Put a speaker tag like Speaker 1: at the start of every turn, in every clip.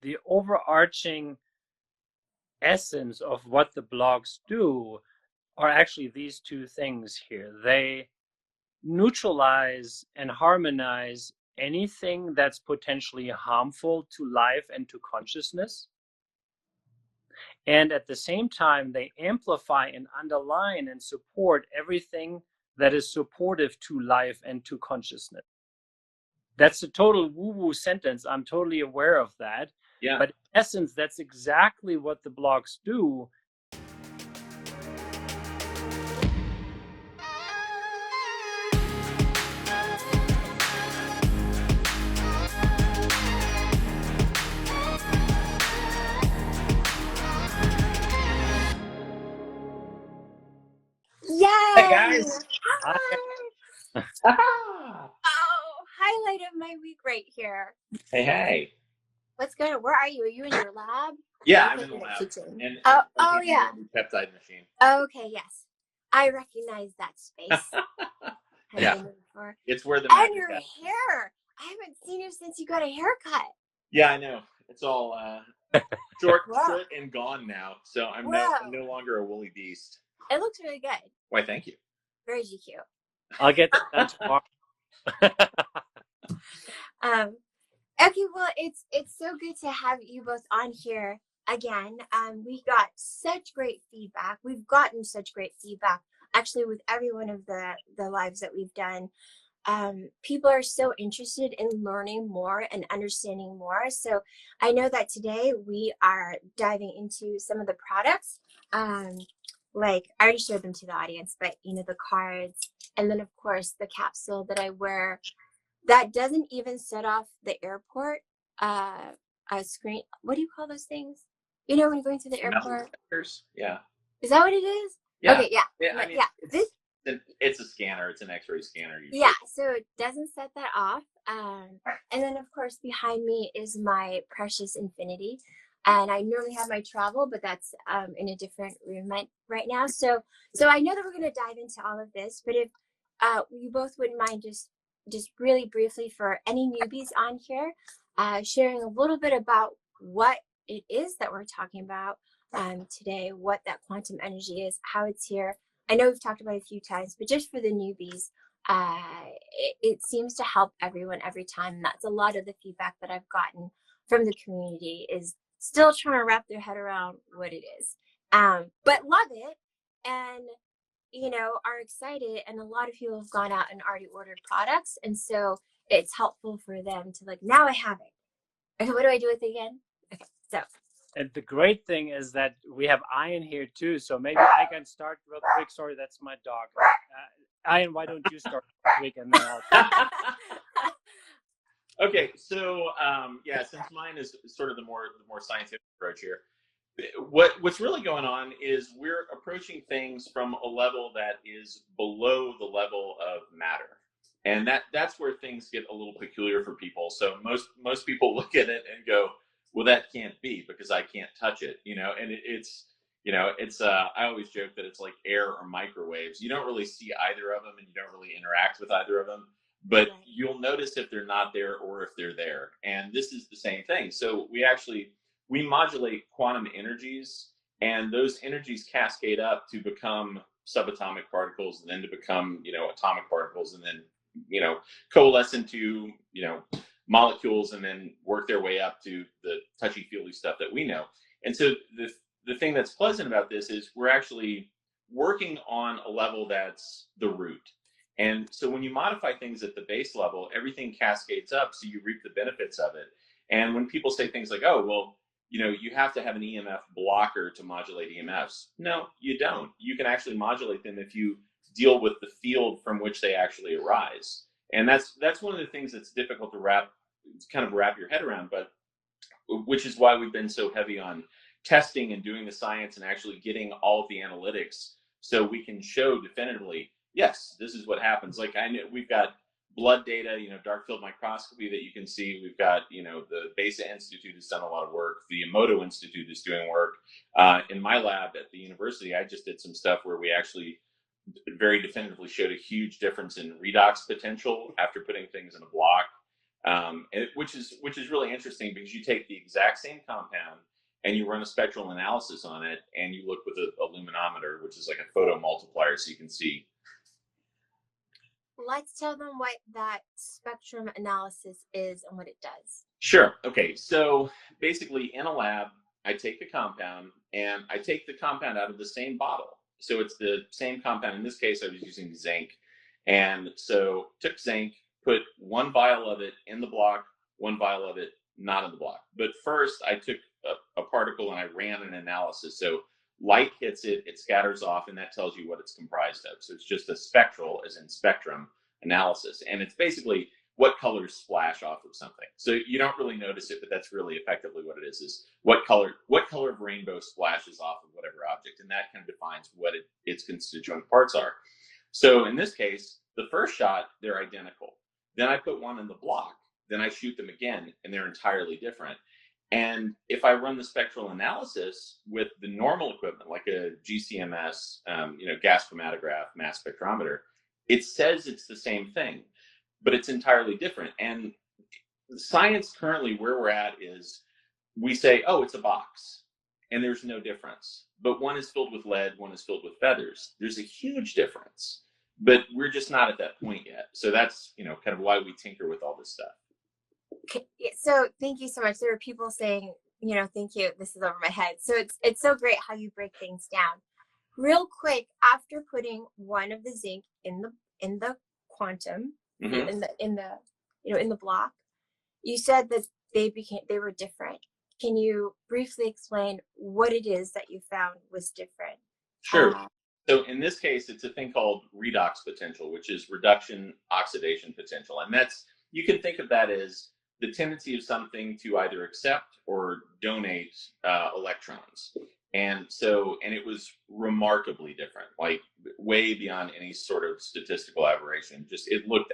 Speaker 1: the overarching essence of what the blocks do are actually these two things here. They neutralize and harmonize anything that's potentially harmful to life and to consciousness. And at the same time, they amplify and underline and support everything that is supportive to life and to consciousness. That's a total woo-woo sentence. I'm totally aware of that.
Speaker 2: Yeah.
Speaker 1: But in essence, that's exactly what the blocks do.
Speaker 3: Yay!
Speaker 2: Hey guys!
Speaker 3: Hi!
Speaker 2: Ah!
Speaker 3: Oh, highlight of my week right here.
Speaker 2: Hey.
Speaker 3: What's going on? Where are you? Are you in your lab?
Speaker 2: Yeah,
Speaker 3: Or
Speaker 2: I'm in the lab.
Speaker 3: kitchen?
Speaker 2: And
Speaker 3: Oh yeah.
Speaker 2: Peptide machine.
Speaker 3: Okay, yes. I recognize that space.
Speaker 2: Yeah.
Speaker 3: Before.
Speaker 2: It's where the
Speaker 3: And
Speaker 2: magic
Speaker 3: your
Speaker 2: happens.
Speaker 3: hair. I haven't seen you since you got a haircut.
Speaker 2: Yeah, I know. It's all short
Speaker 3: Whoa.
Speaker 2: and gone now. So I'm
Speaker 3: Whoa.
Speaker 2: no longer a woolly beast.
Speaker 3: It looks really good.
Speaker 2: Why, thank you.
Speaker 3: Very GQ.
Speaker 1: I'll get that done tomorrow.
Speaker 3: Okay, well, it's so good to have you both on here again. We got such great feedback. We've gotten such great feedback, actually, with every one of the lives that we've done. People are so interested in learning more and understanding more. So I know that today we are diving into some of the products. Like I already showed them to the audience, but the cards, and then of course the capsule that I wear that doesn't even set off the airport screen. What do you call those things? When you're going to the airport?
Speaker 2: Yeah.
Speaker 3: Is that what it is?
Speaker 2: Yeah.
Speaker 3: Okay, yeah.
Speaker 2: I mean, it's a scanner. It's an X-ray scanner. Usually.
Speaker 3: Yeah, so it doesn't set that off. And then, of course, behind me is my precious infinity. And I normally have my travel, but that's in a different room right now. So I know that we're going to dive into all of this, but if you both wouldn't mind just really briefly for any newbies on here, sharing a little bit about what it is that we're talking about today, what that quantum energy is, how it's here. I know we've talked about it a few times, but just for the newbies, it seems to help everyone every time. And that's a lot of the feedback that I've gotten from the community is still trying to wrap their head around what it is, but love it. And are excited, and a lot of people have gone out and already ordered products, and so it's helpful for them to now I have it. Okay, what do I do with it again? Okay, so.
Speaker 1: And the great thing is that we have Ian here too, so maybe I can start real quick. Sorry, that's my dog. Ian, why don't you start this week and then I'll...
Speaker 2: Okay, so since mine is sort of the more scientific approach here, what's really going on is we're approaching things from a level that is below the level of matter, and that's where things get a little peculiar for people. So most people look at it and go, well, that can't be because I can't touch it, and it's I always joke that it's like air or microwaves. You don't really see either of them, and you don't really interact with either of them, but you'll notice if they're not there or if they're there. And this is the same thing. So we modulate quantum energies, and those energies cascade up to become subatomic particles, and then to become, atomic particles, and then, coalesce into, molecules, and then work their way up to the touchy-feely stuff that we know. And so the thing that's pleasant about this is we're actually working on a level that's the root. And so when you modify things at the base level, everything cascades up, so you reap the benefits of it. And when people say things like, oh, well, you have to have an EMF blocker to modulate EMFs. No, you don't. You can actually modulate them if you deal with the field from which they actually arise. And that's one of the things that's difficult to wrap your head around, but which is why we've been so heavy on testing and doing the science and actually getting all of the analytics so we can show definitively, yes, this is what happens. Like I know we've got blood data, dark field microscopy that you can see. We've got, the Besa Institute has done a lot of work. The Emoto Institute is doing work. In my lab at the university, I just did some stuff where we actually very definitively showed a huge difference in redox potential after putting things in a block. which is really interesting because you take the exact same compound and you run a spectral analysis on it, and you look with a luminometer, which is like a photo multiplier, so you can see.
Speaker 3: Let's tell them what that spectrum analysis is and what it does.
Speaker 2: Sure. Okay. So basically, in a lab, I take the compound and I take the compound out of the same bottle. So it's the same compound. In this case, I was using zinc. And so took zinc, put one vial of it in the block, one vial of it not in the block. But first, I took a particle and I ran an analysis. So light hits it, it scatters off, and that tells you what it's comprised of. So it's just a spectral, as in spectrum, analysis. And it's basically what colors splash off of something. So you don't really notice it, but that's really effectively what it is what color of rainbow splashes off of whatever object. And that kind of defines what its constituent parts are. So in this case, the first shot, they're identical. Then I put one in the block, then I shoot them again, and they're entirely different. And if I run the spectral analysis with the normal equipment, like a GCMS, gas chromatograph, mass spectrometer, it says it's the same thing, but it's entirely different. And science currently, where we're at, is we say, oh, it's a box, and there's no difference. But one is filled with lead, one is filled with feathers. There's a huge difference, but we're just not at that point yet. So that's, kind of why we tinker with all this stuff.
Speaker 3: So thank you so much. There are people saying, thank you. This is over my head. So it's so great how you break things down. Real quick, after putting one of the zinc in the quantum,
Speaker 2: Mm-hmm.
Speaker 3: in the block, you said that they were different. Can you briefly explain what it is that you found was different?
Speaker 2: Sure. So in this case, it's a thing called redox potential, which is reduction oxidation potential. And you can think of that as the tendency of something to either accept or donate electrons. And it was remarkably different, like way beyond any sort of statistical aberration. It looked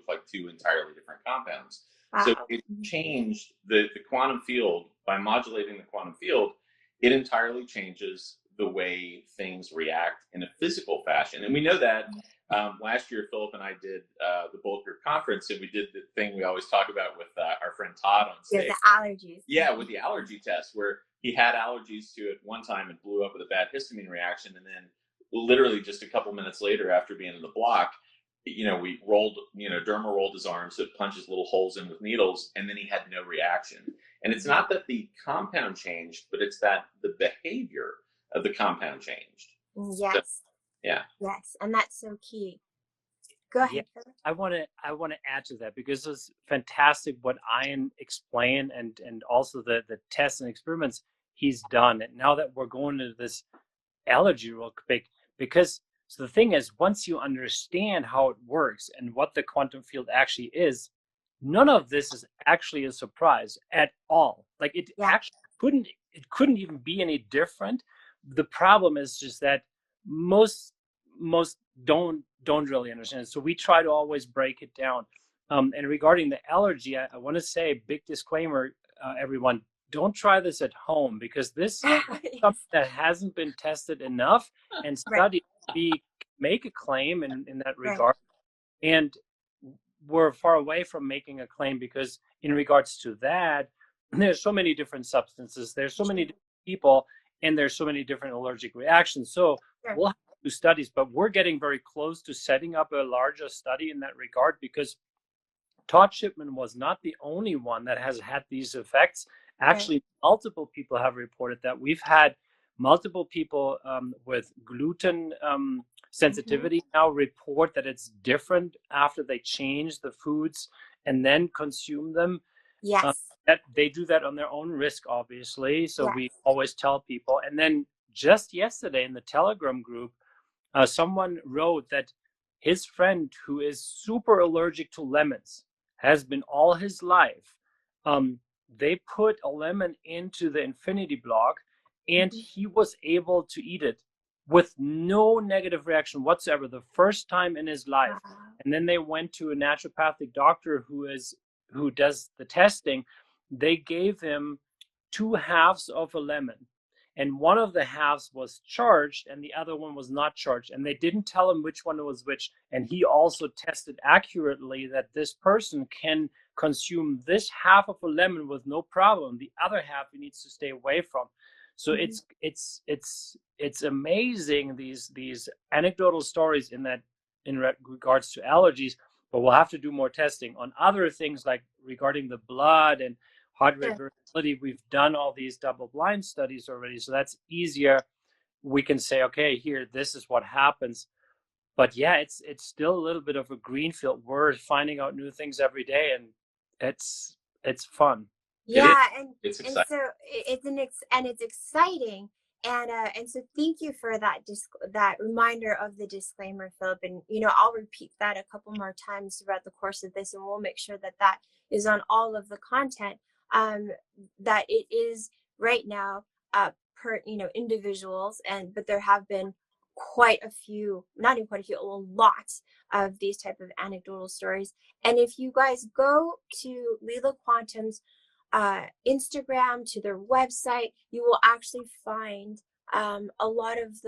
Speaker 2: like two entirely different compounds. Wow. So it changed the quantum field. By modulating the quantum field, it entirely changes the way things react in a physical fashion. And we know that last year, Philipp and I did the Bulletproof Conference, and we did the thing we always talk about with our friend Todd on stage.
Speaker 3: Yeah, the allergies.
Speaker 2: Yeah, with the allergy test, where he had allergies to it one time and blew up with a bad histamine reaction. And then literally just a couple minutes later, after being in the block, we rolled, derma rolled his arm, so it punches little holes in with needles, and then he had no reaction. And it's not that the compound changed, but it's that the behavior of the compound changed.
Speaker 3: Yes.
Speaker 2: So, yeah.
Speaker 3: Yes, and that's so key. Go ahead.
Speaker 1: Yeah, I want to add to that, because it's fantastic what Ian explained, and also the tests and experiments he's done. And now that we're going into this allergy real quick, because so the thing is, once you understand how it works and what the quantum field actually is, none of this is actually a surprise at all. Like it actually couldn't even be any different. The problem is just that most don't really understand. So we try to always break it down. And regarding the allergy, I want to say, big disclaimer, everyone, don't try this at home, because this is something that hasn't been tested enough and studied. We make a claim in that regard. And we're far away from making a claim, because in regards to that, there's so many different substances, there's so many different people, and there's so many different allergic reactions. So we'll have to do studies, but we're getting very close to setting up a larger study in that regard, because Todd Shipman was not the only one that has had these effects. Actually, multiple people have reported that. We've had multiple people with gluten sensitivity now report that it's different after they change the foods and then consume them.
Speaker 3: Yes.
Speaker 1: That they do that on their own risk, obviously. So we always tell people. And then just yesterday in the Telegram group, someone wrote that his friend, who is super allergic to lemons, has been all his life. They put a lemon into the infinity block, and he was able to eat it with no negative reaction whatsoever, the first time in his life. And then they went to a naturopathic doctor who does the testing. They gave him 2 halves of a lemon, and one of the halves was charged and the other one was not charged, and they didn't tell him which one was which. And he also tested accurately that this person can consume this half of a lemon with no problem. The other half he needs to stay away from. So it's amazing, these anecdotal stories in regards to allergies. But we'll have to do more testing on other things, like regarding the blood and heart rate variability. We've done all these double-blind studies already, so that's easier. We can say, okay, here, this is what happens. But yeah, it's still a little bit of a greenfield. We're finding out new things every day, and it's fun.
Speaker 3: Yeah,
Speaker 2: it's
Speaker 3: and
Speaker 2: exciting.
Speaker 3: so it's exciting, and so thank you for that reminder of the disclaimer, Philip. And I'll repeat that a couple more times throughout the course of this, and we'll make sure that that is on all of the content. That it is right now per individuals, but there have been quite a few, not even quite a few, a lot of these type of anecdotal stories. And if you guys go to Leela Quantum's Instagram, to their website, you will actually find a lot of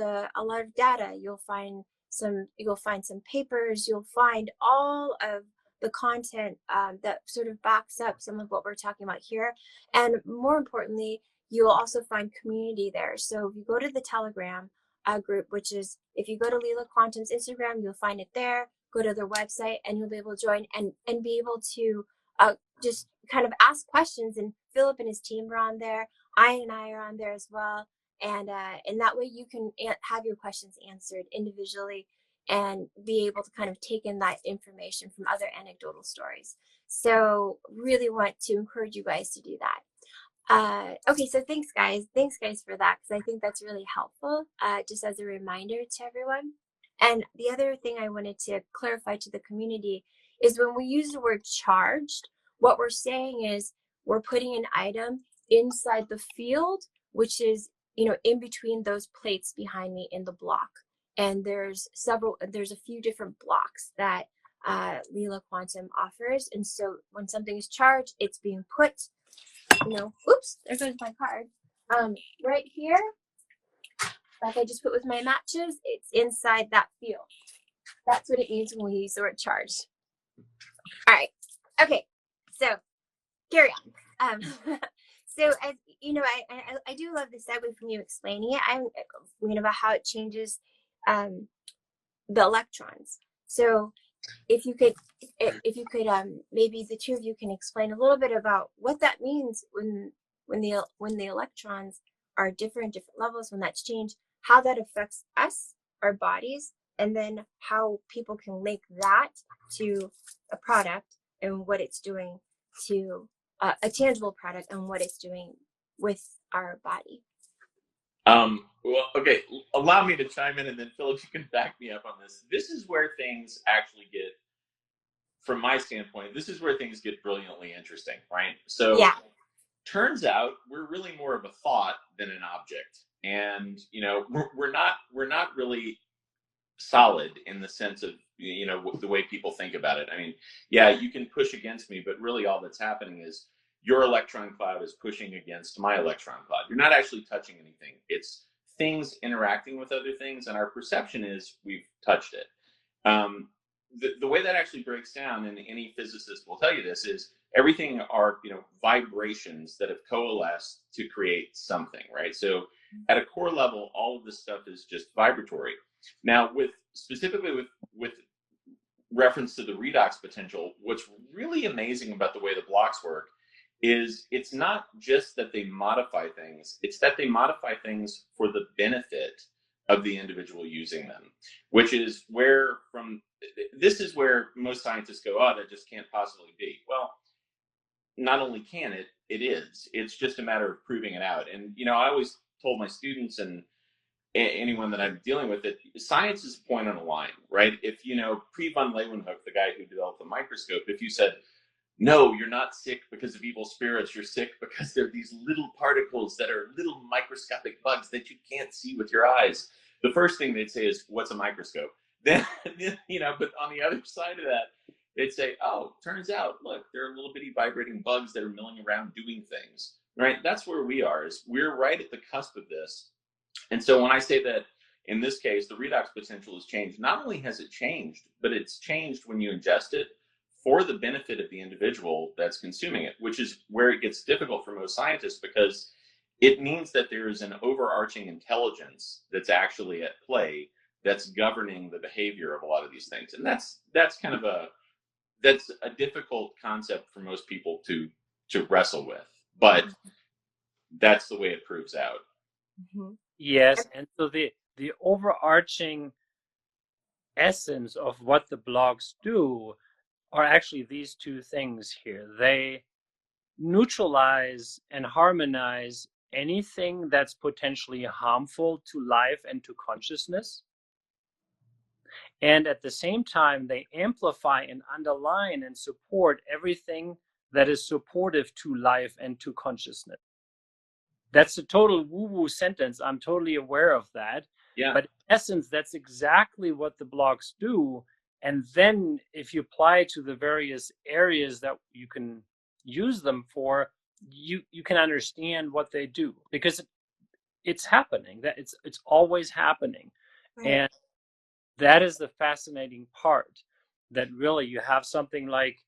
Speaker 3: data. You'll find some papers. You'll find all of the content that sort of backs up some of what we're talking about here. And more importantly, you'll also find community there. So if you go to the Telegram group, which is, if you go to Leela Quantum's Instagram, you'll find it there. Go to their website and you'll be able to join and be able to just kind of ask questions. And Philip and his team are on there. I are on there as well. And that way you can have your questions answered individually and be able to kind of take in that information from other anecdotal stories. So really want to encourage you guys to do that. Okay, so thanks guys for that, because I think that's really helpful, just as a reminder to everyone. And the other thing I wanted to clarify to the community is, when we use the word charged, what we're saying is we're putting an item inside the field, which is in between those plates behind me in the block. And there's a few different blocks that Leela Quantum offers. And so when something is charged, it's being put, oops, there goes my card. Right here, like I just put with my matches, it's inside that field. That's what it means when we use the word charged. All right. Okay. So carry on. So as I do love the segue from you explaining it. I'm about how it changes the electrons. So if you could maybe the two of you can explain a little bit about what that means when the electrons are different levels, when that's changed, how that affects us, our bodies, and then how people can link that to a product and what it's doing to a tangible product and what it's doing with our body.
Speaker 2: Well, okay, allow me to chime in, and then Philip, you can back me up on this. This is where things actually get, from my standpoint, this is where things get brilliantly interesting, right? So
Speaker 3: yeah.
Speaker 2: Turns out we're really more of a thought than an object. And, we're not really solid in the sense of, the way people think about it. I mean, yeah, you can push against me, but really all that's happening is your electron cloud is pushing against my electron cloud. You're not actually touching anything. It's things interacting with other things, and our perception is we've touched it. The way that actually breaks down, and any physicist will tell you this, is everything are vibrations that have coalesced to create something, right? So at a core level, all of this stuff is just vibratory. Now, specifically with reference to the redox potential, what's really amazing about the way the blocks work is it's not just that they modify things, it's that they modify things for the benefit of the individual using them, which is where this is where most scientists go, oh, that just can't possibly be. Well, not only can it is. It's just a matter of proving it out. And, I always told my students and anyone that I'm dealing with that science is a point on a line, right? If, Pre von Leeuwenhoek, the guy who developed the microscope, if you said, no, you're not sick because of evil spirits, you're sick because they're these little particles that are little microscopic bugs that you can't see with your eyes, the first thing they'd say is, what's a microscope? Then, but on the other side of that, they'd say, oh, turns out, look, there are little bitty vibrating bugs that are milling around doing things, right? That's where we are, is we're right at the cusp of this. And so when I say that, in this case, the redox potential has changed, not only has it changed, but it's changed when you ingest it for the benefit of the individual that's consuming it, which is where it gets difficult for most scientists, because it means that there is an overarching intelligence that's actually at play that's governing the behavior of a lot of these things. And that's kind of that's a difficult concept for most people to wrestle with, but that's the way it proves out.
Speaker 3: Mm-hmm.
Speaker 1: Yes, and so the overarching essence of what the blogs do are actually these two things here. They neutralize and harmonize anything that's potentially harmful to life and to consciousness. And at the same time, they amplify and underline and support everything that is supportive to life and to consciousness. That's a total woo-woo sentence. I'm totally aware of that.
Speaker 2: Yeah.
Speaker 1: But in essence, that's exactly what the blogs do. And then if you apply to the various areas that you can use them for, you can understand what they do, because it's happening. That it's always happening.
Speaker 3: Right.
Speaker 1: And that is the fascinating part, that really you have something like,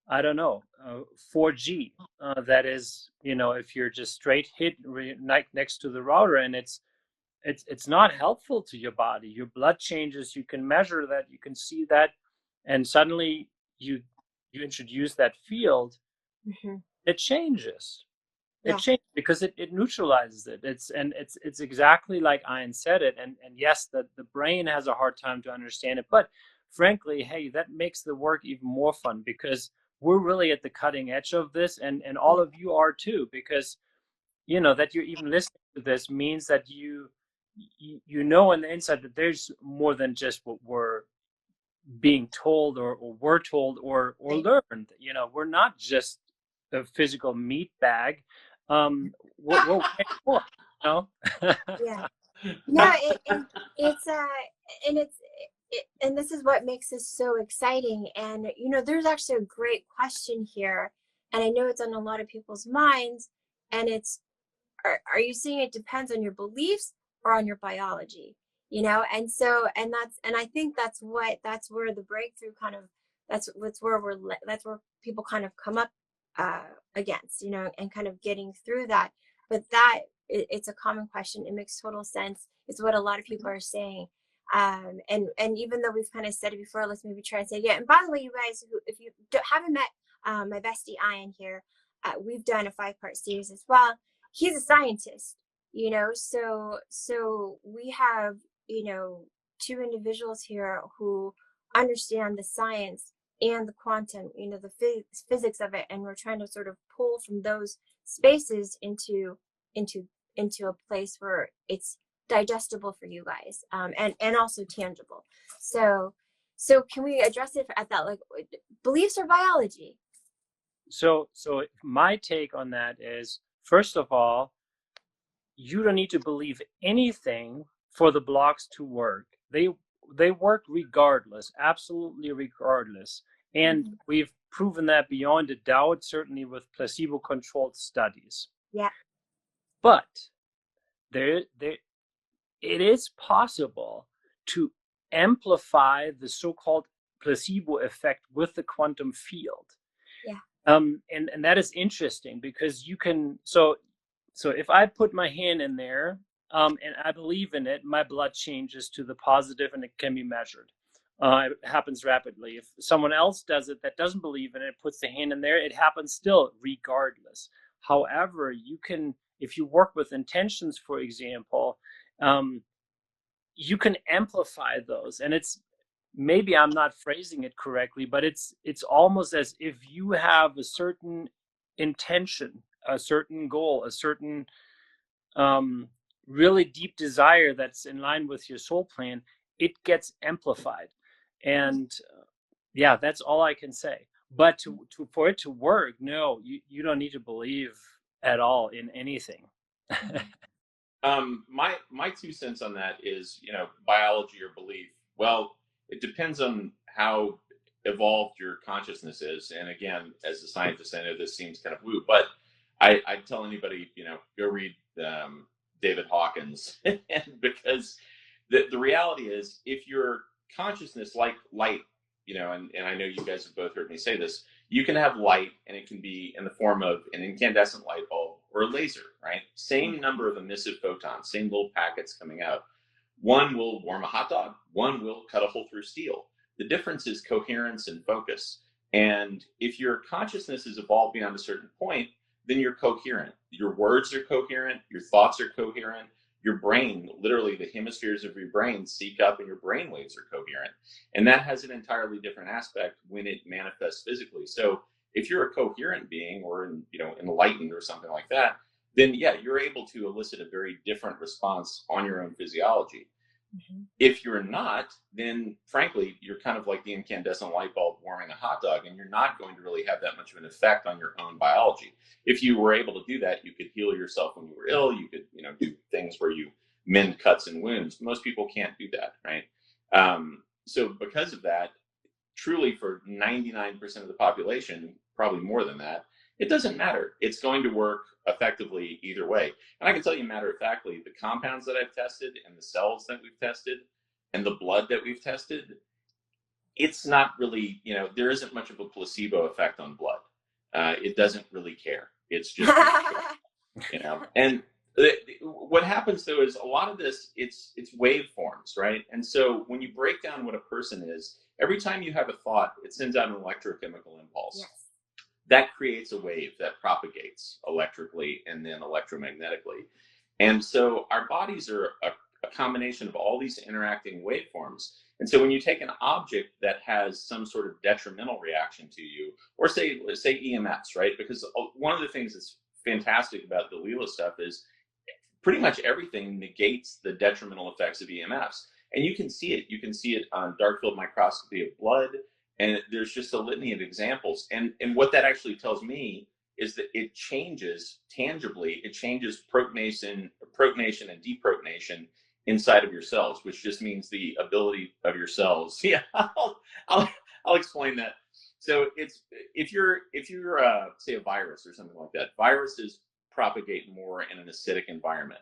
Speaker 1: I don't know, 4G. That is, if you're just straight hit next to the router, and it's not helpful to your body. Your blood changes. You can measure that. You can see that, and suddenly you introduce that field.
Speaker 3: Mm-hmm.
Speaker 1: It changes.
Speaker 3: Yeah.
Speaker 1: It changes because it neutralizes it. It's exactly like Ian said it. And yes, the brain has a hard time to understand it, but frankly, hey, that makes the work even more fun, because we're really at the cutting edge of this, and all of you are too, because that you're even listening to this means that you know on the inside that there's more than just what we're being told or we're told or learned. We're not just a physical meat bag. We're way more,
Speaker 3: Yeah. No, it's and and this is what makes this so exciting. And there's actually a great question here, and I know it's on a lot of people's minds, and it's, are you saying it depends on your beliefs or on your biology? And so, and I think that's where the breakthrough kind of, that's where people kind of come up against, and kind of getting through that. But it's a common question. It makes total sense. It's what a lot of people are saying. And even though we've kind of said it before, let's maybe try and say it again. And by the way, you guys, if you haven't met my bestie Ian here, we've done a 5-part series as well. He's a scientist, so we have, 2 individuals here who understand the science and the quantum, the physics of it, and we're trying to sort of pull from those spaces into a place where it's digestible for you guys, and also tangible. So can we address it at that, like, beliefs or biology?
Speaker 1: So my take on that is, first of all, you don't need to believe anything for the blocks to work. They work regardless, absolutely regardless. And we've proven that beyond a doubt, certainly with placebo-controlled studies.
Speaker 3: Yeah.
Speaker 1: But it is possible to amplify the so-called placebo effect with the quantum field.
Speaker 3: Yeah.
Speaker 1: And that is interesting, because you can, so if I put my hand in there, and I believe in it, my blood changes to the positive, and it can be measured. It happens rapidly. If someone else does it that doesn't believe in it, puts the hand in there, it happens still regardless. However, you can, if you work with intentions, for example, you can amplify those. And it's, maybe I'm not phrasing it correctly, but it's almost as if you have a certain intention, a certain goal, a certain really deep desire that's in line with your soul plan, it gets amplified. And yeah, that's all I can say. But for it to work, no, you don't need to believe at all in anything.
Speaker 2: My 2 cents on that is, biology or belief. Well, it depends on how evolved your consciousness is. And again, as a scientist, I know this seems kind of woo, but I tell anybody, go read David Hawkins, because the reality is, if your consciousness, like light, and I know you guys have both heard me say this, you can have light and it can be in the form of an incandescent light bulb or a laser, right? Same number of emissive photons, same little packets coming out. One will warm a hot dog, one will cut a hole through steel. The difference is coherence and focus. And if your consciousness has evolved beyond a certain point, then you're coherent. Your words are coherent, your thoughts are coherent, your brain, literally the hemispheres of your brain sync up and your brain waves are coherent. And that has an entirely different aspect when it manifests physically. So if you're a coherent being or enlightened or something like that, then yeah, you're able to elicit a very different response on your own physiology. Mm-hmm. If you're not, then frankly, you're kind of like the incandescent light bulb warming a hot dog, and you're not going to really have that much of an effect on your own biology. If you were able to do that, you could heal yourself when you were ill. You could, do things where you mend cuts and wounds. Most people can't do that, right? So because of that, truly for 99% of the population, probably more than that, it doesn't matter. It's going to work effectively either way. And I can tell you matter of factly, the compounds that I've tested and the cells that we've tested and the blood that we've tested, it's not really, there isn't much of a placebo effect on blood. It doesn't really care. It's just, and what happens though is a lot of this, it's waveforms, right? And so when you break down what a person is, every time you have a thought, it sends out an electrochemical impulse.
Speaker 3: Yes.
Speaker 2: That creates a wave that propagates electrically and then electromagnetically. And so our bodies are a combination of all these interacting waveforms. And so when you take an object that has some sort of detrimental reaction to you, or say EMFs, right? Because one of the things that's fantastic about the Leela stuff is pretty much everything negates the detrimental effects of EMFs. And you can see it. You can see it on dark field microscopy of blood. And there's just a litany of examples. And what that actually tells me is that it changes tangibly. It changes protonation and deprotonation inside of your cells, which just means the ability of your cells. Yeah, I'll explain that. So it's if you're say a virus or something like that, viruses propagate more in an acidic environment.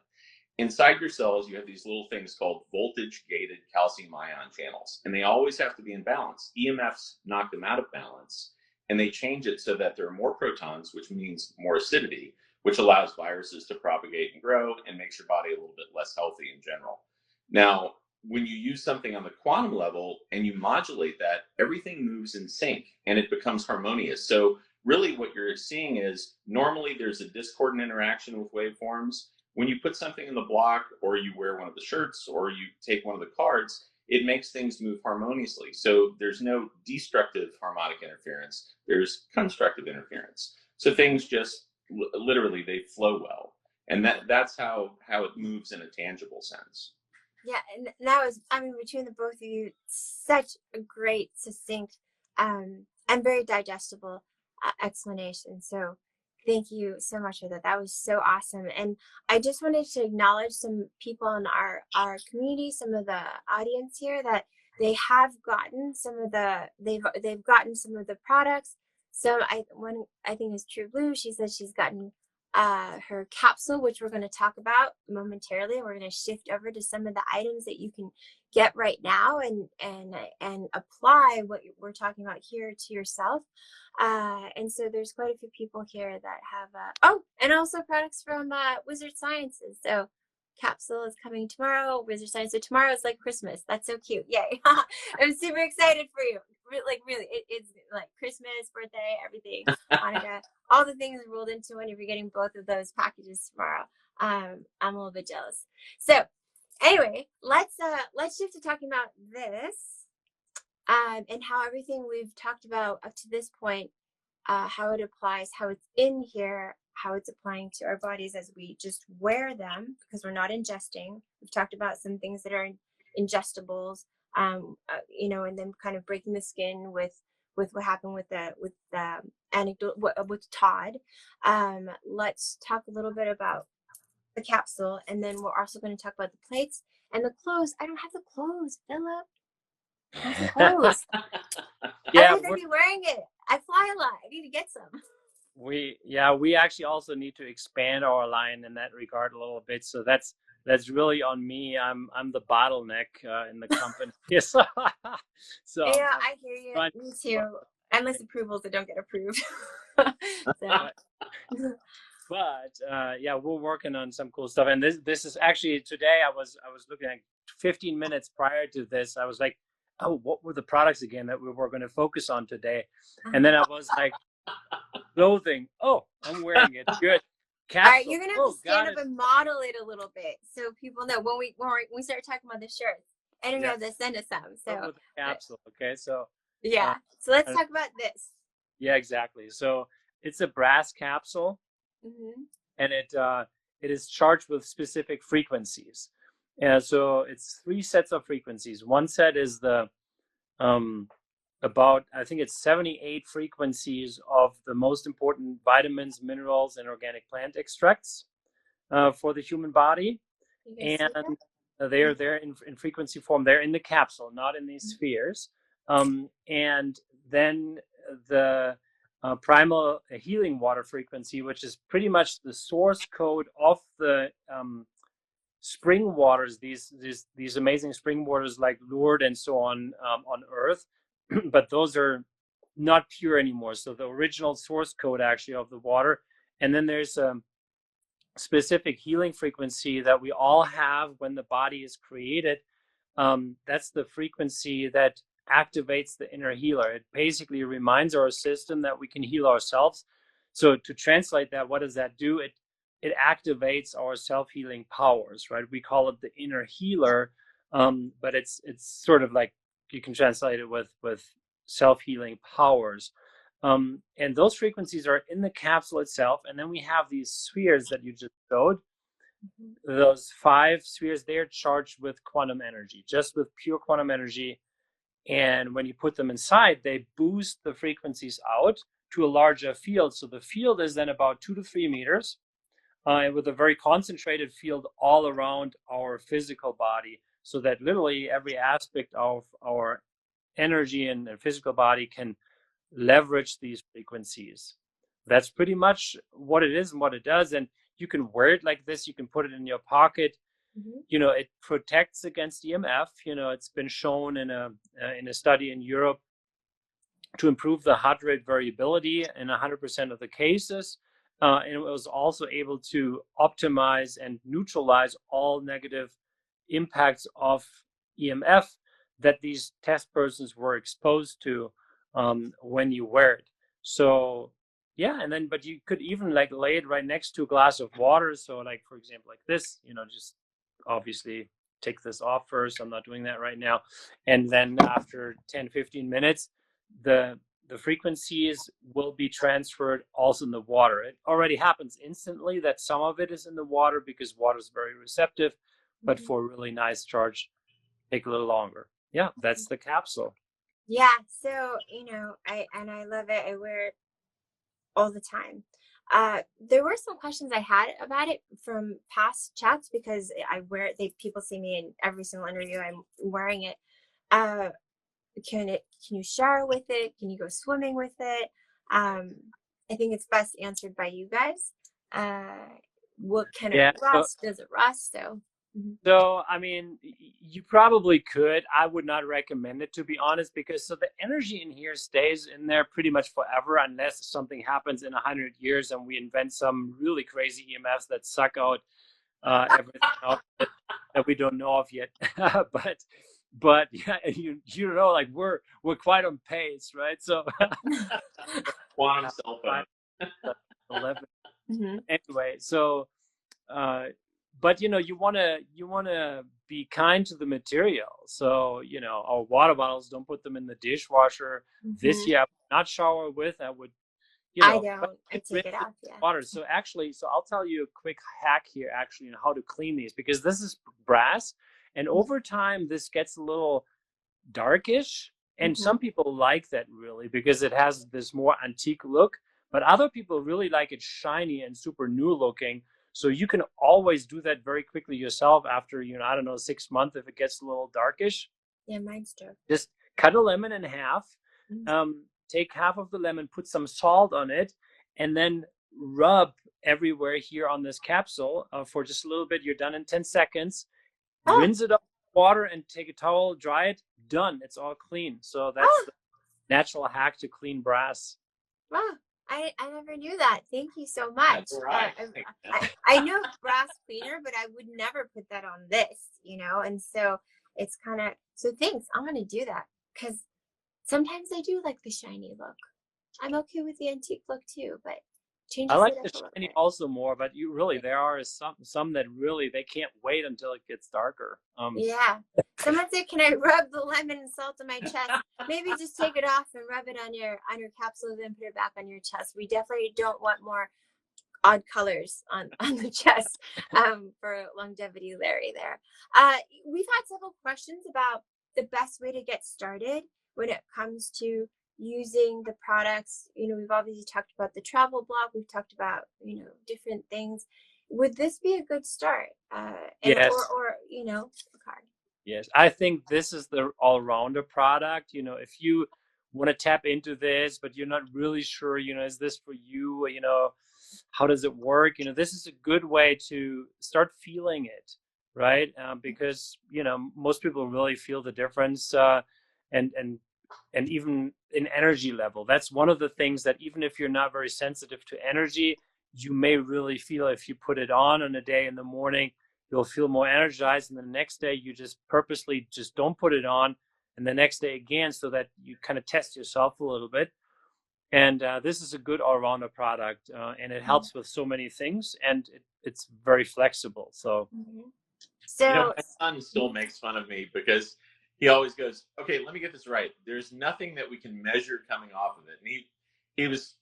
Speaker 2: Inside your cells, you have these little things called voltage-gated calcium ion channels, and they always have to be in balance. EMFs knock them out of balance, and they change it so that there are more protons, which means more acidity, which allows viruses to propagate and grow and makes your body a little bit less healthy in general. Now, when you use something on the quantum level and you modulate that, everything moves in sync and it becomes harmonious. So really what you're seeing is normally there's a discordant interaction with waveforms. When you put something in the block or you wear one of the shirts or you take one of the cards, it makes things move harmoniously. So there's no destructive harmonic interference. There's constructive interference. So things just literally, they flow well. And that's how it moves in a tangible sense.
Speaker 3: Yeah, and that was, between the both of you, such a great, succinct, and very digestible explanation. So thank you so much for that. That was so awesome. And I just wanted to acknowledge some people in our community, some of the audience here, that they have gotten they've gotten some of the products. So I think is True Blue. She said she's gotten her capsule, which we're going to talk about momentarily. We're going to shift over to some of the items that you can get right now and apply what we're talking about here to yourself. And so there's quite a few people here that have and also products from Wizard Sciences. So capsule is coming tomorrow. Wizard Science. So tomorrow is like Christmas. That's so cute. Yay. I'm super excited for you. Really, it's like Christmas, birthday, everything, Hanukkah, all the things rolled into one. If you're getting both of those packages tomorrow, I'm a little bit jealous. So anyway, let's shift to talking about this and how everything we've talked about up to this point, how it applies, how it's in here, how it's applying to our bodies as we just wear them, because we're not ingesting. We've talked about some things that are ingestibles. And then kind of breaking the skin with what happened with the anecdote with Todd. Let's talk a little bit about the capsule, and then we're also going to talk about the plates and the clothes. I don't have the clothes, Philip. I have the clothes.
Speaker 1: Yeah,
Speaker 3: I'm going to be wearing it. I fly a lot. I need to get some.
Speaker 1: We actually also need to expand our line in that regard a little bit. So that's that's really on me. I'm the bottleneck in the company. Yes. So
Speaker 3: Yeah, I hear you.
Speaker 1: trying
Speaker 3: Me too. Endless approvals that don't get approved. So.
Speaker 1: but yeah, we're working on some cool stuff. And this is actually today. I was looking at 15 minutes prior to this. I was like, oh, what were the products again that we were going to focus on today? And then I was like, clothing. Oh, I'm wearing it. Good.
Speaker 3: All right,
Speaker 1: Capsule.
Speaker 3: you're gonna have
Speaker 1: Oh,
Speaker 3: to stand
Speaker 1: got
Speaker 3: up
Speaker 1: it.
Speaker 3: and model it a little bit so people know when we start talking about the shirts. I don't
Speaker 1: Yeah.
Speaker 3: know if they send us some.
Speaker 1: Start
Speaker 3: So
Speaker 1: with the capsule. Okay. So
Speaker 3: yeah.
Speaker 1: uh,
Speaker 3: So let's talk about this.
Speaker 1: yeah, exactly. So it's a brass capsule,
Speaker 3: Mm-hmm.
Speaker 1: and it is charged with specific frequencies. And so it's 3 sets of frequencies. One set is the about, I think it's 78 frequencies of the most important vitamins, minerals, and organic plant extracts for the human body.
Speaker 3: You guys see
Speaker 1: And
Speaker 3: that?
Speaker 1: they're in frequency form. They're in the capsule, not in these spheres. And then the primal healing water frequency, which is pretty much the source code of the spring waters, these amazing spring waters like Lourdes and so on Earth, but those are not pure anymore. So the original source code actually of the water, and then there's a specific healing frequency that we all have when the body is created. That's the frequency that activates the inner healer. It basically reminds our system that we can heal ourselves. So to translate that, what does that do? It activates our self-healing powers, right? We call it the inner healer, but it's sort of like you can translate it with self-healing powers. And those frequencies are in the capsule itself, and then we have these spheres that you just showed. Those 5 spheres, they're charged with quantum energy, just with pure quantum energy. And when you put them inside, they boost the frequencies out to a larger field. So the field is then about 2 to 3 meters, and with a very concentrated field all around our physical body, so that literally every aspect of our energy and physical body can leverage these frequencies. That's pretty much what it is and what it does. And you can wear it like this. You can put it in your pocket.
Speaker 3: Mm-hmm.
Speaker 1: You know, it protects against EMF. You know, it's been shown in a study in Europe to improve the heart rate variability in 100% of the cases. And it was also able to optimize and neutralize all negative impacts of EMF that these test persons were exposed to when you wear it. So yeah, and then but you could even like lay it right next to a glass of water. So like for example, like this, you know, just obviously take this off first. I'm not doing that right now. And then after 10-15 minutes, the frequencies will be transferred also in the water. It already happens instantly that some of it is in the water because water is very receptive, but for a really nice charge, take a little longer. Yeah, that's the capsule.
Speaker 3: Yeah. So I love it. I wear it all the time. There were some questions I had about it from past chats because I wear it. People see me in every single interview. I'm wearing it. Can you shower with it? Can you go swimming with it? I think it's best answered by you guys. What kind of rust does it rust?
Speaker 1: So I mean, you probably could. I would not recommend it, to be honest, because so the energy in here stays in there pretty much forever unless something happens in 100 years and we invent some really crazy EMFs that suck out everything out that we don't know of yet. but yeah, you know, like we're quite on pace, right? So
Speaker 2: quantum cell phone.
Speaker 1: 11.
Speaker 3: Mm-hmm.
Speaker 1: Anyway, so but you know, you want to be kind to the material. So you know, our water bottles, don't put them in the dishwasher.
Speaker 3: Mm-hmm.
Speaker 1: This year I would not shower with. I would,
Speaker 3: I don't. I take it off. Yeah.
Speaker 1: Water. So actually, I'll tell you a quick hack here, actually, on how to clean these, because this is brass, and over time this gets a little darkish, and
Speaker 3: Mm-hmm.
Speaker 1: some people like that really because it has this more antique look, but other people really like it shiny and super new looking. So you can always do that very quickly yourself after, I don't know, 6 months if it gets a little darkish.
Speaker 3: Yeah, mine's too.
Speaker 1: Just cut a lemon in half.
Speaker 3: Mm-hmm.
Speaker 1: Take half of the lemon, put some salt on it, and then rub everywhere here on this capsule for just a little bit. You're done in 10 seconds.
Speaker 3: Oh,
Speaker 1: Rinse it off with water and take a towel, dry it, done. It's all clean. So that's
Speaker 3: oh,
Speaker 1: the natural hack to clean brass.
Speaker 3: wow. I never knew that. Thank you so
Speaker 2: That's
Speaker 3: much.
Speaker 2: right.
Speaker 3: I know brass cleaner, but I would never put that on this, and so it's kind of, so thanks. I'm going to do that because sometimes I do like the shiny look. I'm okay with the antique look too, but
Speaker 1: I
Speaker 3: changes
Speaker 1: like
Speaker 3: it up
Speaker 1: the
Speaker 3: a little
Speaker 1: shiny
Speaker 3: bit.
Speaker 1: also more, but there are some that really they can't wait until it gets darker.
Speaker 3: Yeah. Someone said, "Can I rub the lemon and salt on my chest?" Maybe just take it off and rub it on your capsule, then put it back on your chest. We definitely don't want more odd colors on the chest for longevity, Larry. There, we've had several questions about the best way to get started when it comes to using the products. We've obviously talked about the travel blog. We've talked about different things. Would this be a good start? And
Speaker 1: Yes.
Speaker 3: or a card.
Speaker 1: Yes, I think this is the all-rounder product. If you want to tap into this, but you're not really sure, is this for you? How does it work? This is a good way to start feeling it, right? Because most people really feel the difference, and and and even in energy level. That's one of the things that even if you're not very sensitive to energy, you may really feel if you put it on a day in the morning you'll feel more energized, and the next day you just purposely just don't put it on, and the next day again, so that you kind of test yourself a little bit. And this is a good all-rounder product, and it helps with so many things, and it's very flexible. So
Speaker 3: So,
Speaker 2: My son still makes fun of me because he always goes, "Okay, let me get this right. There's nothing that we can measure coming off of it." And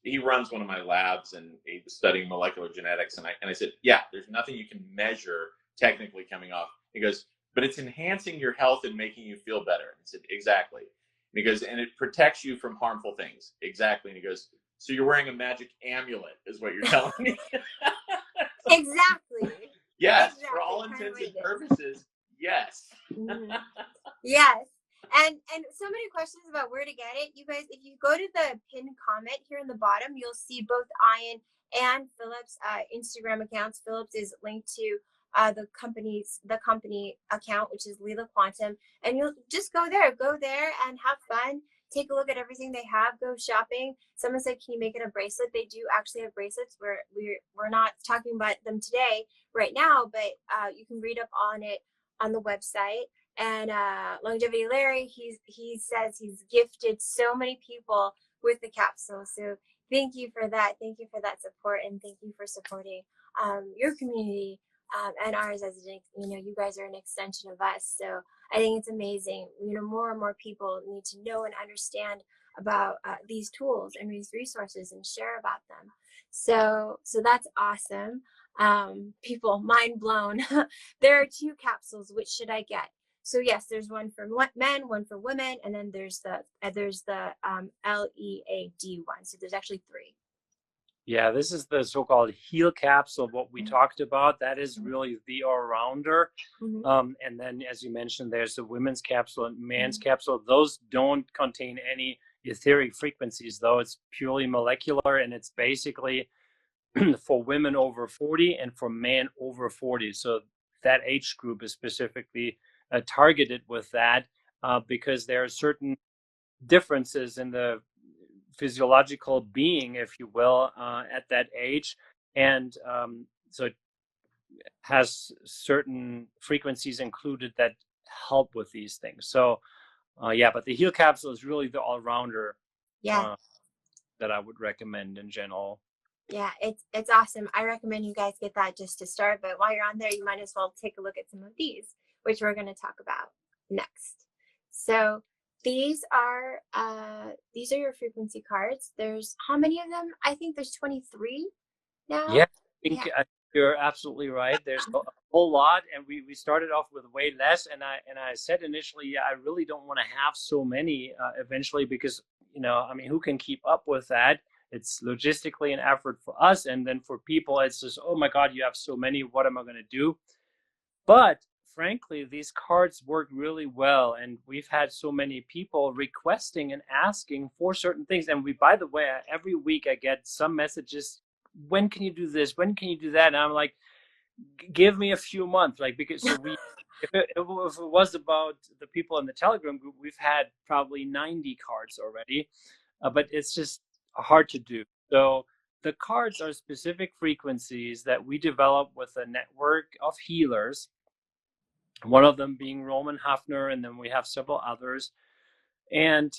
Speaker 2: he runs one of my labs and he was studying molecular genetics, and I said, "Yeah, there's nothing you can measure technically coming off." He goes, "But it's enhancing your health and making you feel better." And I said, "Exactly." And he goes, "And it protects you from harmful things." Exactly. And he goes, "So you're wearing a magic amulet, is what you're telling me?"
Speaker 3: exactly.
Speaker 2: Yes, for
Speaker 3: Exactly.
Speaker 2: all
Speaker 3: Kind of
Speaker 2: intents
Speaker 3: what
Speaker 2: and
Speaker 3: it is.
Speaker 2: purposes, yes.
Speaker 3: Yes. And so many questions about where to get it. You guys, if you go to the pinned comment here in the bottom, you'll see both Ian and Philipp's Instagram accounts. Philipp's is linked to the company account, which is Leela Quantum, and you'll just go there and have fun. Take a look at everything they have. Go shopping. Someone said, "Can you make it a bracelet?" They do actually have bracelets. We're not talking about them today right now, but you can read up on it on the website. And Longevity Larry, he says he's gifted so many people with the capsule. So thank you for that. Thank you for that support, and thank you for supporting your community and ours as you guys are an extension of us. So I think it's amazing. More and more people need to know and understand about these tools and these resources and share about them. So that's awesome. People mind blown. There are 2 capsules. Which should I get? So yes, there's one for men, one for women, and then there's the LEAD one. So there's actually 3.
Speaker 1: yeah, this is the so-called Heal Capsule, what we talked about. That is really the all-rounder. And then, as you mentioned, there's the women's capsule and man's capsule. Those don't contain any etheric frequencies, though. It's purely molecular, and it's basically for women over 40 and for men over 40. So that age group is specifically targeted with that because there are certain differences in the physiological being, if you will, at that age. And so it has certain frequencies included that help with these things. So, yeah, but the Heal Capsule is really the all-rounder
Speaker 3: Yeah.
Speaker 1: That I would recommend in general.
Speaker 3: Yeah, it's awesome. I recommend you guys get that just to start. But while you're on there, you might as well take a look at some of these, which we're going to talk about next. So these are your frequency cards. There's how many of them? I think there's 23 now.
Speaker 1: Yeah, I think you're absolutely right. There's a whole lot, and we started off with way less. And I said initially, yeah, I really don't want to have so many eventually because I mean, who can keep up with that? It's logistically an effort for us, and then for people, it's just, oh my God, you have so many. What am I going to do? But frankly, these cards work really well, and we've had so many people requesting and asking for certain things. And by the way, every week I get some messages when can you do this? When can you do that? And I'm like, give me a few months, like, because so we if it was about the people in the Telegram group, we've had probably 90 cards already, but it's just hard to do. So the cards are specific frequencies that we develop with a network of healers, one of them being Roman Hafner, and then we have several others, and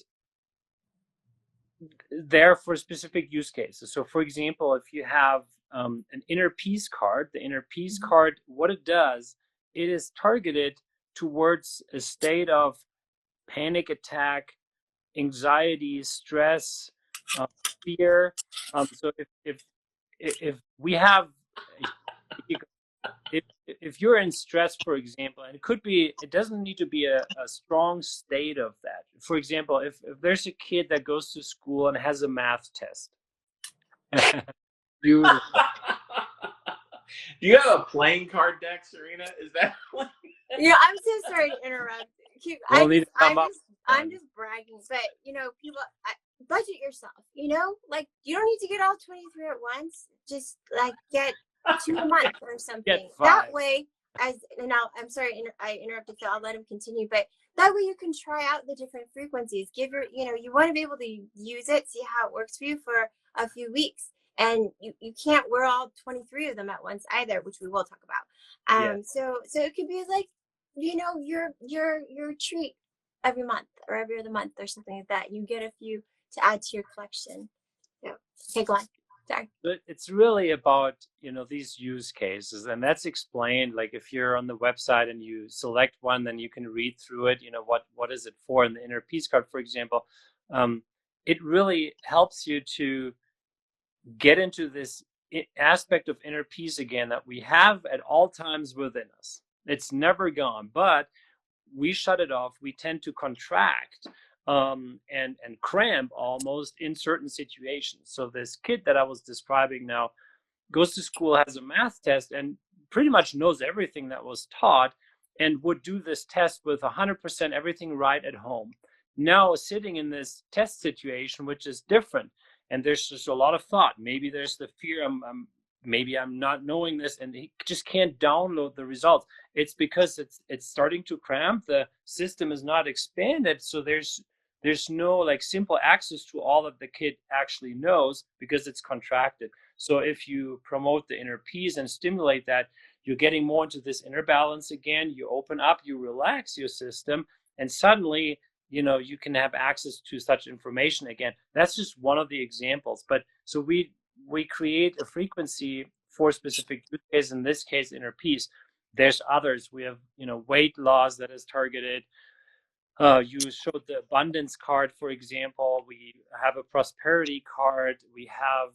Speaker 1: they're for specific use cases. So for example, if you have an inner peace card, the inner peace card, what it does, it is targeted towards a state of panic attack, anxiety, stress, fear. So if we have, if you're in stress, for example, and it doesn't need to be a strong state of that. For example, if there's a kid that goes to school and has a math test, beautiful.
Speaker 2: Do you have a playing card deck, Serena? Is that like...
Speaker 3: I'm so sorry to interrupt. I'm just bragging, but people, budget yourself. Like, you don't need to get all 23 at once. Just like get 2 a month or something. That way, I'm sorry I interrupted, so I'll let him continue. But that way you can try out the different frequencies. You want to be able to use it, see how it works for you for a few weeks. And you can't wear all 23 of them at once either, which we will talk about. So it could be like, your treat every month or every other month or something like that. You get a few to add to your collection. Yeah. Okay, go on. Sorry.
Speaker 1: But it's really about, these use cases, and that's explained. Like if you're on the website and you select one, then you can read through it. What is it for? In the inner peace card, for example, it really helps you to get into this aspect of inner peace again that we have at all times within us. It's never gone, but we shut it off. We tend to contract and cramp almost in certain situations. So this kid that I was describing now goes to school, has a math test, and pretty much knows everything that was taught, and would do this test with 100% everything right at home. Now sitting in this test situation, which is different, and there's just a lot of thought. Maybe there's the fear, maybe I'm not knowing this, and he just can't download the results. It's because it's starting to cramp. The system is not expanded, so there's no like simple access to all that the kid actually knows because it's contracted. So if you promote the inner peace and stimulate that, you're getting more into this inner balance again. You open up, you relax your system, and suddenly you can have access to such information again. That's just one of the examples. But so we create a frequency for specific use case, in this case inner peace. There's others. We have weight loss that is targeted. You showed the abundance card, for example. We have a prosperity card. We have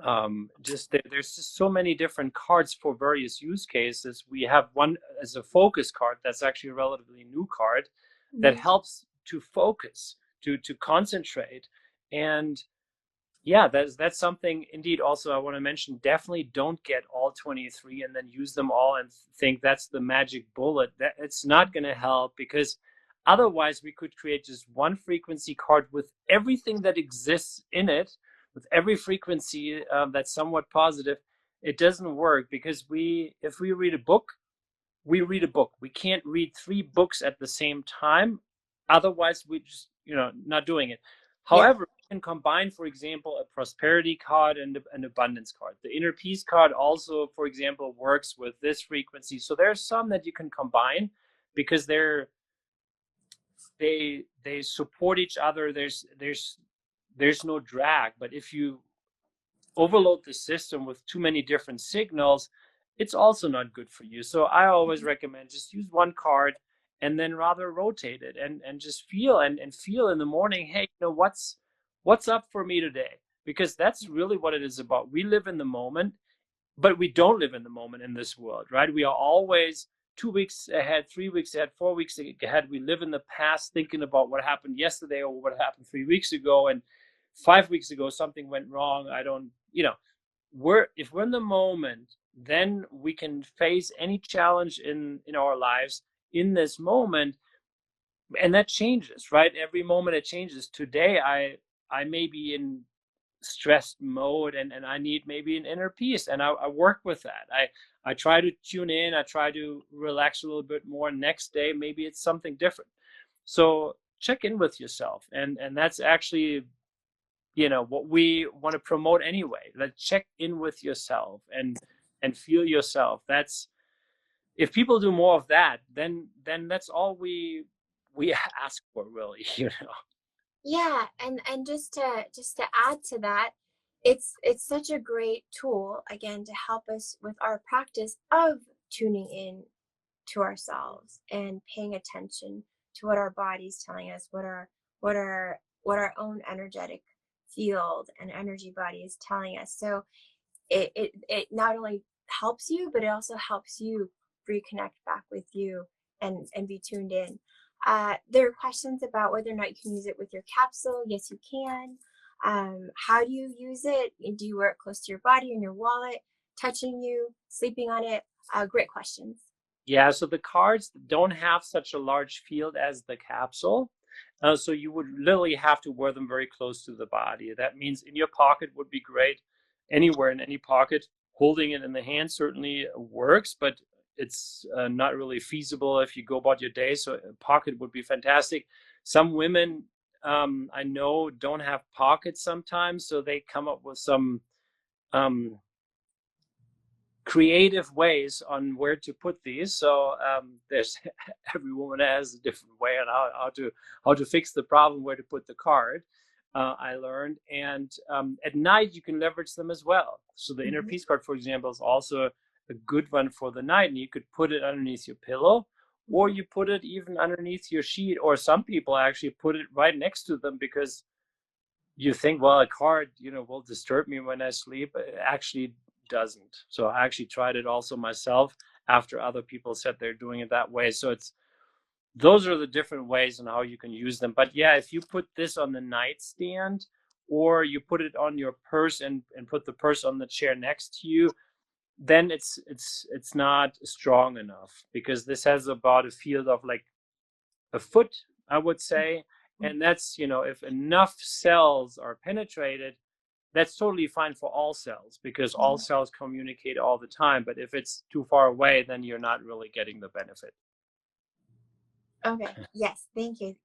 Speaker 1: there's just so many different cards for various use cases. We have one as a focus card that's actually a relatively new card that helps to focus, to concentrate. And that's something indeed. Also, I want to mention, definitely don't get all 23 and then use them all and think that's the magic bullet. That it's not going to help, because otherwise we could create just one frequency card with everything that exists in it, with every frequency that's somewhat positive. It doesn't work, because if we read a book, we read a book. We can't read 3 books at the same time. Otherwise, we just, not doing it. However, we can combine, for example, a prosperity card and an abundance card. The inner peace card also, for example, works with this frequency. So there's some that you can combine because they support each other. There's no drag. But if you overload the system with too many different signals, it's also not good for you. So I always recommend just use one card and then rather rotate it and just feel and feel in the morning, hey, what's up for me today? Because that's really what it is about. We live in the moment, but we don't live in the moment in this world, right? We are always 2 weeks ahead, 3 weeks ahead, 4 weeks ahead. We live in the past thinking about what happened yesterday or what happened 3 weeks ago, and 5 weeks ago something went wrong. If we're in the moment, then we can face any challenge in our lives in this moment, and that changes, right? Every moment it changes. Today I may be in stressed mode, and I need maybe an inner peace, and I work with that. I try to tune in, I try to relax a little bit more. Next day maybe it's something different. So check in with yourself, and that's actually, what we want to promote anyway. Like, check in with yourself and feel yourself. That's, if people do more of that, then that's all we ask for, really.
Speaker 3: Yeah, and just to add to that, it's such a great tool again to help us with our practice of tuning in to ourselves and paying attention to what our body's telling us, what our own energetic field and energy body is telling us. So it not only helps you, but it also helps you reconnect back with you and be tuned in. There are questions about whether or not you can use it with your capsule. Yes, you can. How do you use it? Do you wear it close to your body, in your wallet, touching you, sleeping on it? Great questions.
Speaker 1: Yeah, so the cards don't have such a large field as the capsule. So you would literally have to wear them very close to the body. That means in your pocket would be great. Anywhere in any pocket. Holding it in the hand certainly works, but it's not really feasible if you go about your day. So a pocket would be fantastic. Some women I know don't have pockets sometimes, so they come up with some creative ways on where to put these. So there's every woman has a different way on how to fix the problem, where to put the card. I learned, and at night you can leverage them as well. So the inner peace card, for example, is also a good one for the night, and you could put it underneath your pillow, or you put it even underneath your sheet, or some people actually put it right next to them, because you think, well, a card, will disturb me when I sleep. It actually doesn't. So I actually tried it also myself after other people said they're doing it that way. So those are the different ways and how you can use them. But yeah, if you put this on the nightstand, or you put it on your purse and put the purse on the chair next to you, then it's not strong enough, because this has about a field of like a foot, I would say. And that's, if enough cells are penetrated, that's totally fine for all cells, because all cells communicate all the time. But if it's too far away, then you're not really getting the benefit.
Speaker 3: Okay. Yes. Thank you.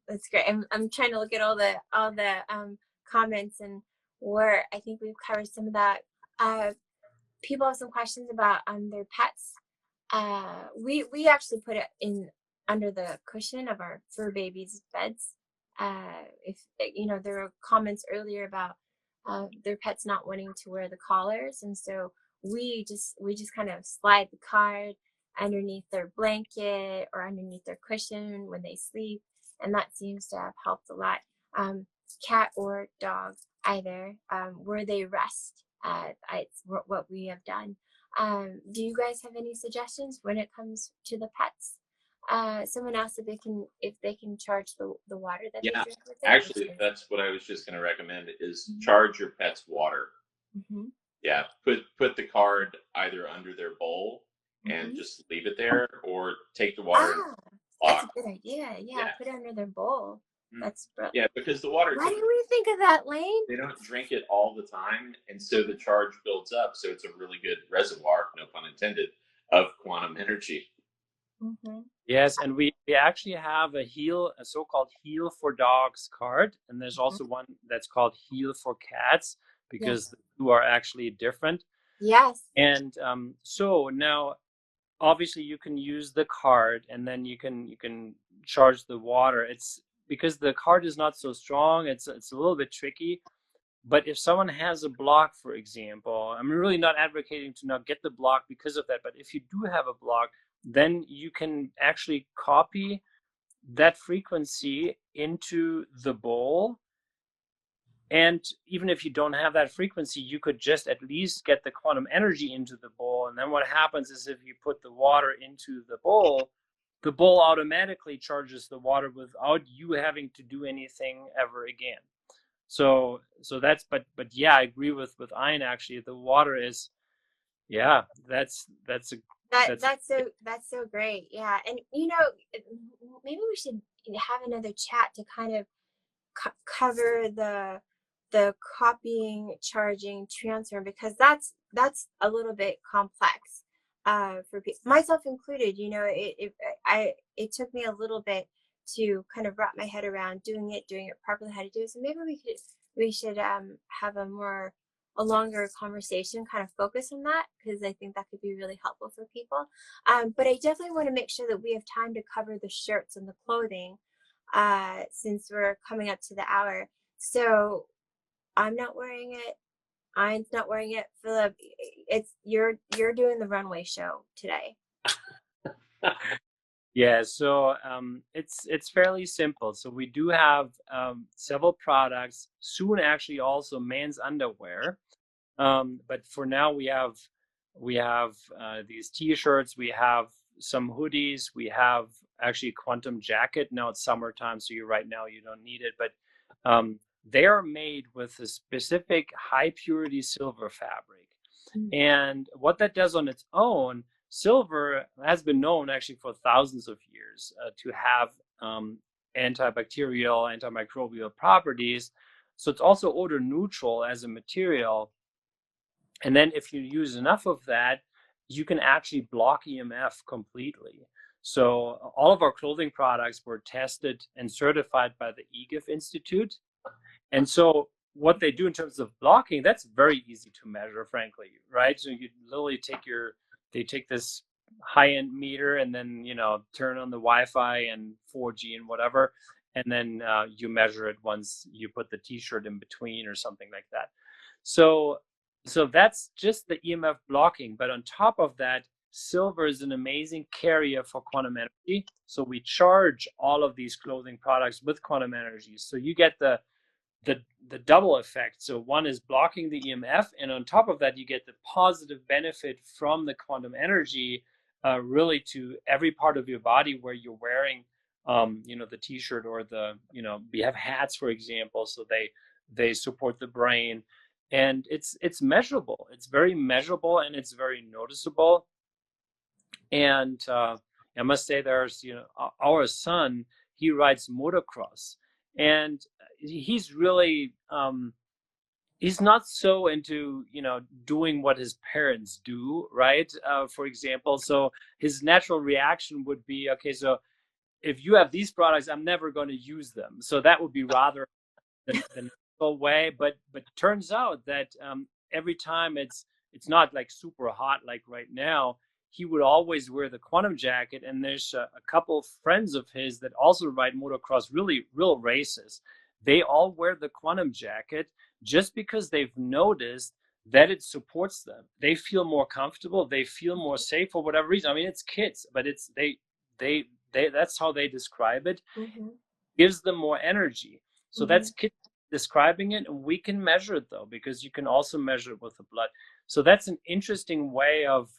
Speaker 3: That's great. I'm trying to look at all the comments, and where I think we've covered some of that. People have some questions about their pets. We actually put it in under the cushion of our fur babies' beds. If there were comments earlier about their pets not wanting to wear the collars, and so we just kind of slide the card underneath their blanket or underneath their cushion when they sleep, and that seems to have helped a lot. Cat or dog, either, where they rest. It's what we have done. Do you guys have any suggestions when it comes to the pets? Someone asked if they can charge the water that they drink with it.
Speaker 2: Actually, that's what I was just going to recommend, is charge your pet's water. Yeah, put the card either under their bowl and just leave it there, or take the water and
Speaker 3: that's a good idea. Yeah, put it under their bowl. That's brilliant.
Speaker 2: Yeah, because the water.
Speaker 3: Why didn't we think of that, Lane?
Speaker 2: They don't drink it all the time, and so the charge builds up. So it's a really good reservoir, no pun intended, of quantum energy.
Speaker 1: Yes, and we actually have a so-called Heal for Dogs card, and there's also one that's called Heal for Cats, because the two are actually different.
Speaker 3: Yes.
Speaker 1: And so now, obviously, you can use the card, and then you can charge the water. It's because the card is not so strong. It's a little bit tricky. But if someone has a block, for example, I'm really not advocating to not get the block because of that. But if you do have a block, then you can actually copy that frequency into the bowl. And even if you don't have that frequency, you could just at least get the quantum energy into the bowl. And then what happens is, if you put the water into the bowl automatically charges the water without you having to do anything ever again. So that's, but yeah, I agree with Ian. Actually, the water is, that's
Speaker 3: so great. Yeah, and maybe we should have another chat to kind of cover the copying, charging, transfer, because that's a little bit complex for people, myself included. You know, it took me a little bit to kind of wrap my head around doing it properly, how to do it. So maybe we should have a longer conversation, kind of focus on that, because I think that could be really helpful for people. But I definitely want to make sure that we have time to cover the shirts and the clothing, since we're coming up to the hour. So I'm not wearing it. I'm not wearing it. Philip, it's you're doing the runway show today.
Speaker 1: Yeah, so it's fairly simple. So we do have several products. Soon, actually, also men's underwear. But for now, we have these T-shirts. We have some hoodies. We have actually a quantum jacket. Now it's summertime, so right now you don't need it. But they are made with a specific high purity silver fabric. And what that does on its own, silver has been known actually for thousands of years to have antibacterial, antimicrobial properties. So it's also odor neutral as a material. And then if you use enough of that, you can actually block EMF completely. So all of our clothing products were tested and certified by the EGIF Institute. And so what they do in terms of blocking, that's very easy to measure, frankly, right? So you literally they take this high-end meter and then, turn on the Wi-Fi and 4G and whatever, and then you measure it once you put the T-shirt in between or something like that. So that's just the EMF blocking. But on top of that, silver is an amazing carrier for quantum energy. So we charge all of these clothing products with quantum energy. So you get the double effect. So one is blocking the EMF, and on top of that, you get the positive benefit from the quantum energy, really to every part of your body where you're wearing, the T-shirt or we have hats, for example. So they support the brain, and it's measurable. It's very measurable and it's very noticeable. And I must say, there's our son, he rides motocross, and he's really he's not so into doing what his parents do, right? For example, so his natural reaction would be, okay, so if you have these products, I'm never going to use them. So that would be rather the natural way. But turns out that every time it's not like super hot like right now, he would always wear the quantum jacket. And there's a couple of friends of his that also ride motocross, really real races. They all wear the quantum jacket just because they've noticed that it supports them. They feel more comfortable. They feel more safe for whatever reason. I mean, it's kids, but it's they that's how they describe it. Gives them more energy. So that's kids describing it, and we can measure it though, because you can also measure it with the blood. So that's an interesting way of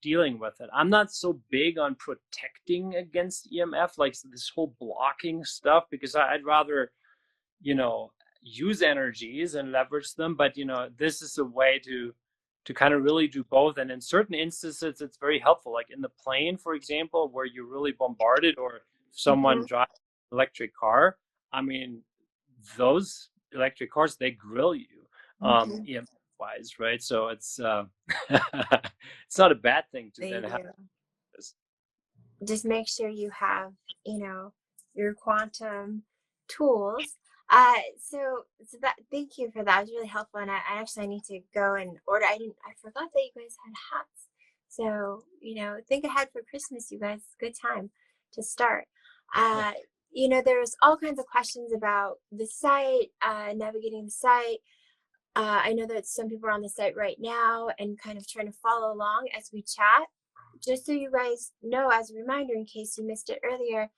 Speaker 1: dealing with it. I'm not so big on protecting against EMF, like this whole blocking stuff, because I'd rather use energies and leverage them. But this is a way to kind of really do both. And in certain instances, it's very helpful, like in the plane, for example, where you're really bombarded, or if someone drives an electric car. I mean, those electric cars, they grill you EMF wise, right? So it's it's not a bad thing to then have this.
Speaker 3: Just make sure you have your quantum tools. So that, thank you for that. It was really helpful. And I need to go and order. I forgot that you guys had hats. So, think ahead for Christmas, you guys. Good time to start. There's all kinds of questions about the site, navigating the site. I know that some people are on the site right now and kind of trying to follow along as we chat. Just so you guys know, as a reminder, in case you missed it earlier,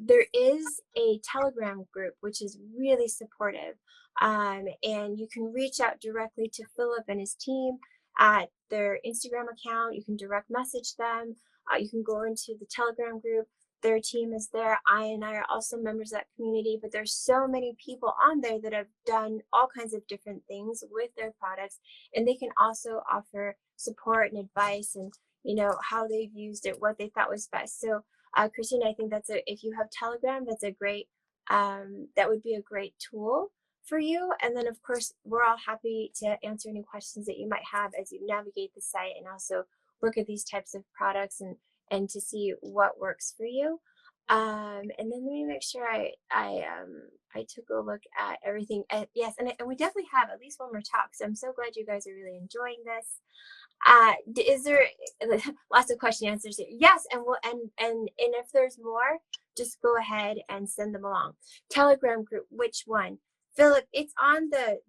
Speaker 3: there is a Telegram group, which is really supportive. And you can reach out directly to Philipp and his team at their Instagram account. You can direct message them. You can go into the Telegram group. Their team is there. I are also members of that community, but there's so many people on there that have done all kinds of different things with their products, and they can also offer support and advice and how they've used it, what they thought was best. So Christina, I think if you have Telegram, that's a great that would be a great tool for you. And then of course, we're all happy to answer any questions that you might have as you navigate the site and also look at these types of products and to see what works for you. And then let me make sure I took a look at everything. Yes, and we definitely have at least one more talk. So I'm so glad you guys are really enjoying this. Is there lots of question answers here? Yes, and we'll and if there's more, just go ahead and send them along. Telegram group, which one? Philip, it's on the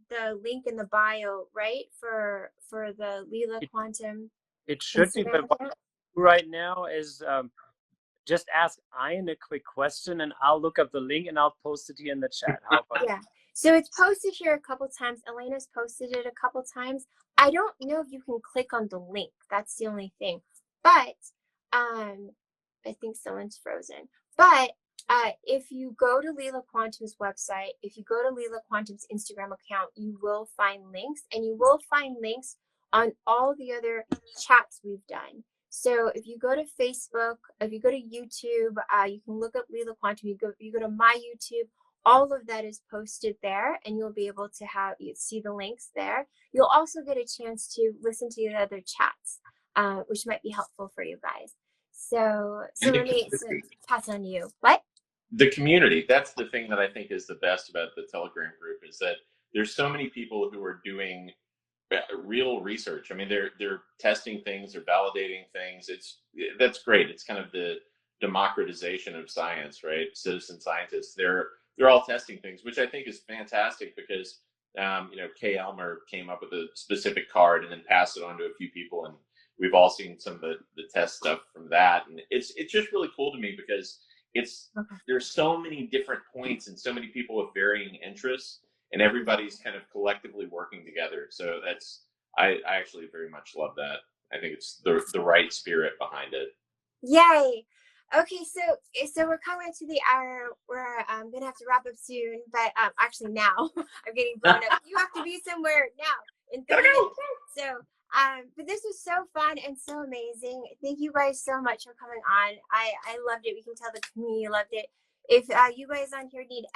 Speaker 3: link in the bio, right? For the Leela Quantum.
Speaker 1: It should be, but what
Speaker 3: Instagram account?
Speaker 1: right now is just ask Ian a quick question, and I'll look up the link and I'll post it here in the chat. How about
Speaker 3: Yeah. So it's posted here a couple times. Elena's posted it a couple times. I don't know if you can click on the link. That's the only thing. But I think someone's frozen. But if you go to Leela Quantum's website, if you go to Leela Quantum's Instagram account, you will find links, and you will find links on all the other chats we've done. So if you go to Facebook, if you go to YouTube, you can look up Leela Quantum. You go to my YouTube. All of that is posted there, and you'll be able to see the links there. You'll also get a chance to listen to the other chats, which might be helpful for you guys. So let me pass on to you. What?
Speaker 2: The community, that's the thing that I think is the best about the Telegram group, is that there's so many people who are doing real research. I mean, they're testing things, they're validating things. That's great. It's kind of the democratization of science, right? Citizen scientists, they're all testing things, which I think is fantastic because K. Elmer came up with a specific card and then passed it on to a few people, and we've all seen some of the test stuff from that, and it's just really cool to me because there's so many different points and so many people with varying interests, and everybody's kind of collectively working together. So I actually very much love that. I think it's the right spirit behind it.
Speaker 3: Yay! Okay, so we're coming to the hour where I'm gonna have to wrap up soon, but actually now I'm getting blown up. You have to be somewhere now in 30 minutes. So but this was so fun and so amazing. Thank you guys so much for coming on. I loved it. We can tell the community loved it. If you guys on here need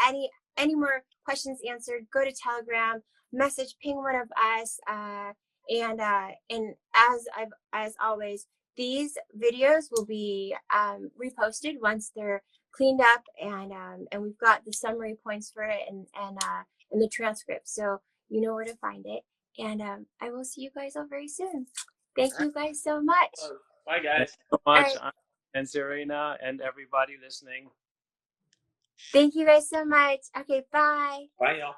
Speaker 3: any more questions answered, go to Telegram, ping one of us, and as always, these videos will be reposted once they're cleaned up, and we've got the summary points for it and the transcript, so you know where to find it. And I will see you guys all very soon. Thank you guys so much.
Speaker 2: Bye, guys.
Speaker 1: Thanks so much, and Serena, and everybody listening.
Speaker 3: Thank you guys so much. Okay, bye.
Speaker 2: Bye, y'all.